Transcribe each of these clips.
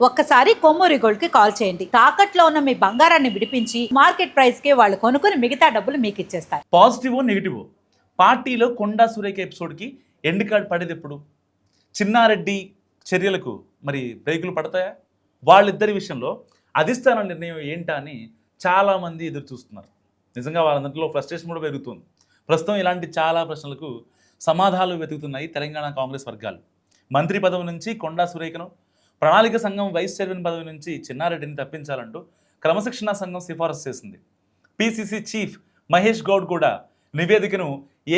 ఒక్కసారి కొమ్మూరి గోల్డ్ కి కాల్ చేయండి. తాకట్లో ఉన్న మీ బంగారాన్ని విడిపించి మార్కెట్ ప్రైస్ కి వాళ్ళు కొనుక్కుని మిగతా డబ్బులు మీకు ఇచ్చేస్తారు. పాజిటివ్ నెగిటివ్ పార్టీలో కొండా సురేఖ ఎపిసోడ్కి ఎండ్ కార్డ్ పడేది ఎప్పుడు? చిన్నారెడ్డి చర్యలకు మరి బ్రేకులు పడతాయా? వాళ్ళిద్దరి విషయంలో అధిష్టాన నిర్ణయం ఏంటా అని చాలామంది ఎదురు చూస్తున్నారు. నిజంగా వాళ్ళందరిలో ఫ్రస్ట్రేషన్ కూడా పెరుగుతుంది. ప్రస్తుతం ఇలాంటి చాలా ప్రశ్నలకు సమాధానాలు వెతుకుతున్నాయి తెలంగాణ కాంగ్రెస్ వర్గాలు. మంత్రి పదవి నుంచి కొండా సురేఖను, ప్రణాళిక సంఘం వైస్ చైర్మన్ పదవి నుంచి చిన్నారెడ్డిని తప్పించాలంటూ క్రమశిక్షణా సంఘం సిఫారసు చేసింది. పిసిసి చీఫ్ మహేష్ గౌడ్ కూడా నివేదికను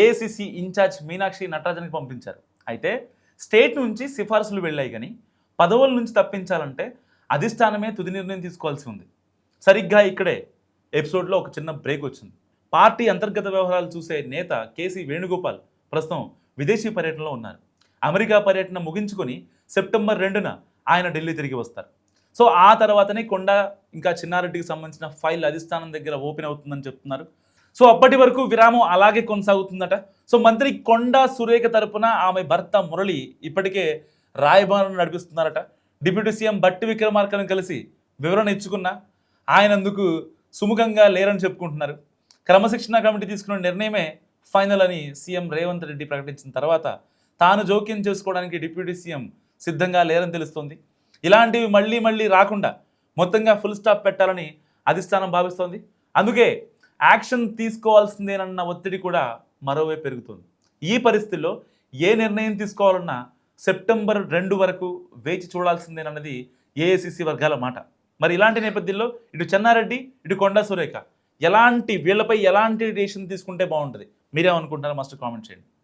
ఏఐసిసి ఇన్ఛార్జ్ మీనాక్షి నటరాజన్కి పంపించారు. అయితే స్టేట్ నుంచి సిఫారసులు వెళ్ళాయి, కానీ పదవుల నుంచి తప్పించాలంటే అధిష్టానమే తుది నిర్ణయం తీసుకోవాల్సి ఉంది. సరిగ్గా ఇక్కడే ఎపిసోడ్లో ఒక చిన్న బ్రేక్ వచ్చింది. పార్టీ అంతర్గత వ్యవహారాలు చూసే నేత కేసీ వేణుగోపాల్ ప్రస్తుతం విదేశీ పర్యటనలో ఉన్నారు. అమెరికా పర్యటన ముగించుకొని సెప్టెంబర్ 2న ఆయన ఢిల్లీ తిరిగి వస్తారు. సో ఆ తర్వాతనే కొండా ఇంకా చిన్నారెడ్డికి సంబంధించిన ఫైల్ అధిష్టానం దగ్గర ఓపెన్ అవుతుందని చెప్తున్నారు. సో అప్పటి వరకు విరామం అలాగే కొనసాగుతుందట. సో మంత్రి కొండా సురేఖ తరపున ఆమె భర్త మురళి ఇప్పటికే రాయబారం నడిపిస్తున్నారట. డిప్యూటీ సీఎం బట్టి విక్రమార్కను కలిసి వివరణ ఇచ్చుకున్న ఆయన అందుకు సుముఖంగా లేరని చెప్పుకుంటున్నారు. క్రమశిక్షణ కమిటీ తీసుకున్న నిర్ణయమే ఫైనల్ అని సీఎం రేవంత్ రెడ్డి ప్రకటించిన తర్వాత తాను జోక్యం చేసుకోవడానికి డిప్యూటీ సీఎం సిద్ధంగా లేరని తెలుస్తోంది. ఇలాంటివి మళ్ళీ మళ్ళీ రాకుండా మొత్తంగా ఫుల్ స్టాప్ పెట్టాలని అధిష్టానం భావిస్తోంది. అందుకే యాక్షన్ తీసుకోవాల్సిందేనన్న ఒత్తిడి కూడా మరోవైపు పెరుగుతుంది. ఈ పరిస్థితుల్లో ఏ నిర్ణయం తీసుకోవాలన్నా సెప్టెంబర్ 2 వరకు వేచి చూడాల్సిందేనన్నది ఏఐసిసి వర్గాల మాట. మరి ఇలాంటి నేపథ్యంలో ఇటు చెన్నారెడ్డి ఇటు కొండా సురేఖ వీళ్ళపై ఎలాంటి డెసిషన్ తీసుకుంటే బాగుంటుంది? మీరేమనుకుంటున్నారో మస్ట్ కామెంట్ చేయండి.